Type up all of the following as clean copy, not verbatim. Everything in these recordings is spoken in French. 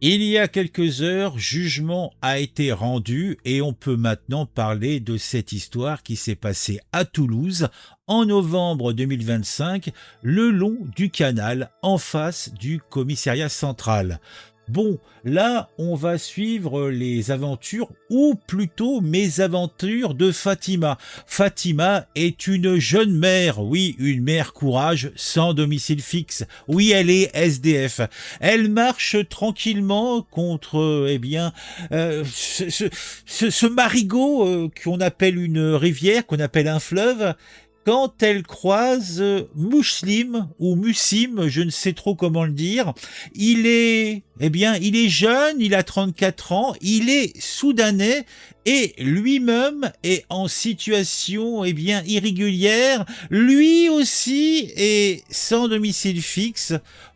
Il y a quelques heures, jugement a été rendu et on peut maintenant parler de cette histoire qui s'est passée à Toulouse en novembre 2025, le long du canal en face du commissariat central. Bon, là, on va suivre les aventures, ou plutôt mes aventures de Fatima. Fatima est une jeune mère, oui, une mère courage, sans domicile fixe. Oui, elle est SDF. Elle marche tranquillement contre, ce marigot qu'on appelle une rivière, qu'on appelle un fleuve, quand elle croise Mousselim ou Mussim, je ne sais trop comment le dire. Il est jeune, il a 34 ans, il est soudanais et lui-même est en situation, irrégulière. Lui aussi est sans domicile fixe.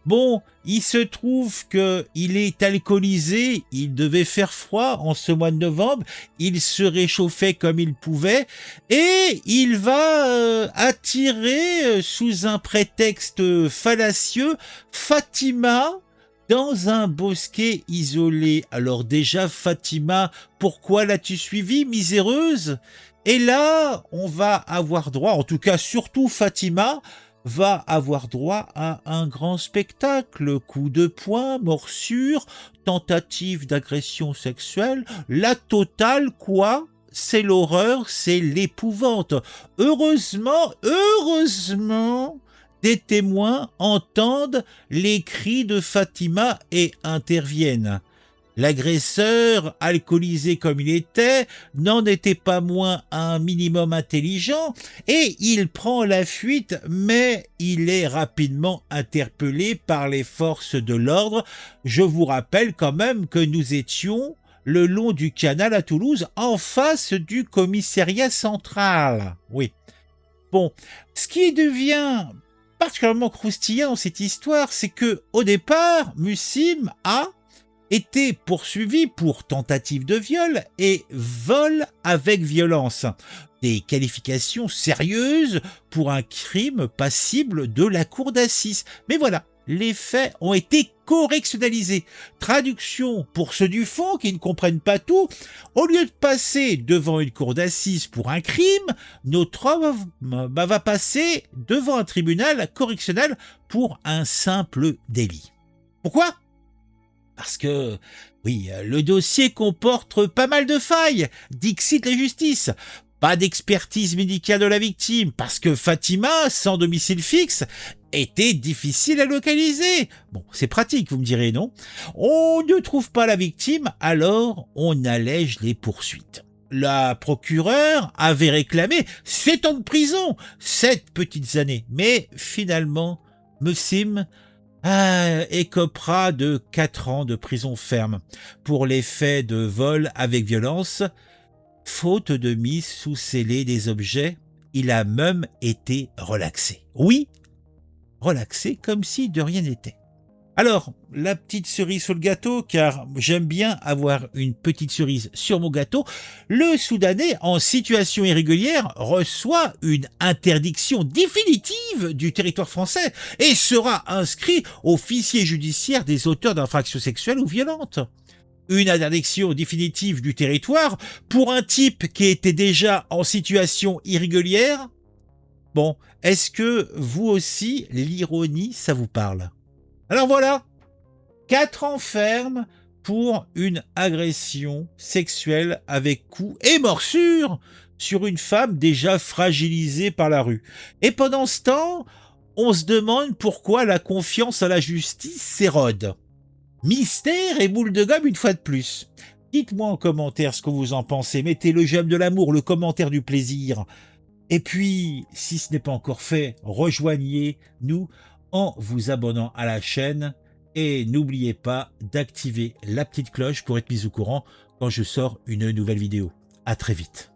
Bon, il se trouve que il est alcoolisé, il devait faire froid en ce mois de novembre, il se réchauffait comme il pouvait et il va attirer sous un prétexte fallacieux Fatima dans un bosquet isolé. Alors déjà, Fatima, pourquoi l'as-tu suivi, miséreuse? Et là, on va avoir droit, en tout cas surtout Fatima, va avoir droit à un grand spectacle. Coups de poing, morsures, tentative d'agression sexuelle, la totale quoi? C'est l'horreur, c'est l'épouvante. Heureusement, des témoins entendent les cris de Fatima et interviennent. L'agresseur, alcoolisé comme il était, n'en était pas moins un minimum intelligent et il prend la fuite, mais il est rapidement interpellé par les forces de l'ordre. Je vous rappelle quand même que nous étions le long du canal à Toulouse, en face du commissariat central. Oui. Bon, ce qui devient particulièrement croustillant dans cette histoire, c'est que au départ, Mussim a été poursuivi pour tentative de viol et vol avec violence. Des qualifications sérieuses pour un crime passible de la cour d'assises. Mais voilà, les faits ont été correctionnalisés. Traduction pour ceux du fond qui ne comprennent pas tout. Au lieu de passer devant une cour d'assises pour un crime, notre homme va passer devant un tribunal correctionnel pour un simple délit. Pourquoi ? Parce que, oui, le dossier comporte pas mal de failles, dixit la justice. Pas d'expertise médicale de la victime, parce que Fatima, sans domicile fixe, était difficile à localiser. Bon, c'est pratique, vous me direz, non? On ne trouve pas la victime, alors on allège les poursuites. La procureure avait réclamé 7 ans de prison, 7 petites années, mais finalement, Mussim écopera de 4 ans de prison ferme pour les faits de vol avec violence. Faute de mise sous scellé des objets, il a même été relaxé. Oui, relaxé comme si de rien n'était. Alors, la petite cerise sur le gâteau, car j'aime bien avoir une petite cerise sur mon gâteau, le Soudanais en situation irrégulière reçoit une interdiction définitive du territoire français et sera inscrit au fichier judiciaire des auteurs d'infractions sexuelles ou violentes. Une interdiction définitive du territoire pour un type qui était déjà en situation irrégulière? Bon, est-ce que vous aussi, l'ironie, ça vous parle? Alors voilà, 4 ans ferme pour une agression sexuelle avec coups et morsures sur une femme déjà fragilisée par la rue. Et pendant ce temps, on se demande pourquoi la confiance à la justice s'érode. Mystère et boule de gomme une fois de plus. Dites-moi en commentaire ce que vous en pensez. Mettez le j'aime de l'amour, le commentaire du plaisir. Et puis, si ce n'est pas encore fait, rejoignez-nous en vous abonnant à la chaîne et n'oubliez pas d'activer la petite cloche pour être mis au courant quand je sors une nouvelle vidéo. À très vite.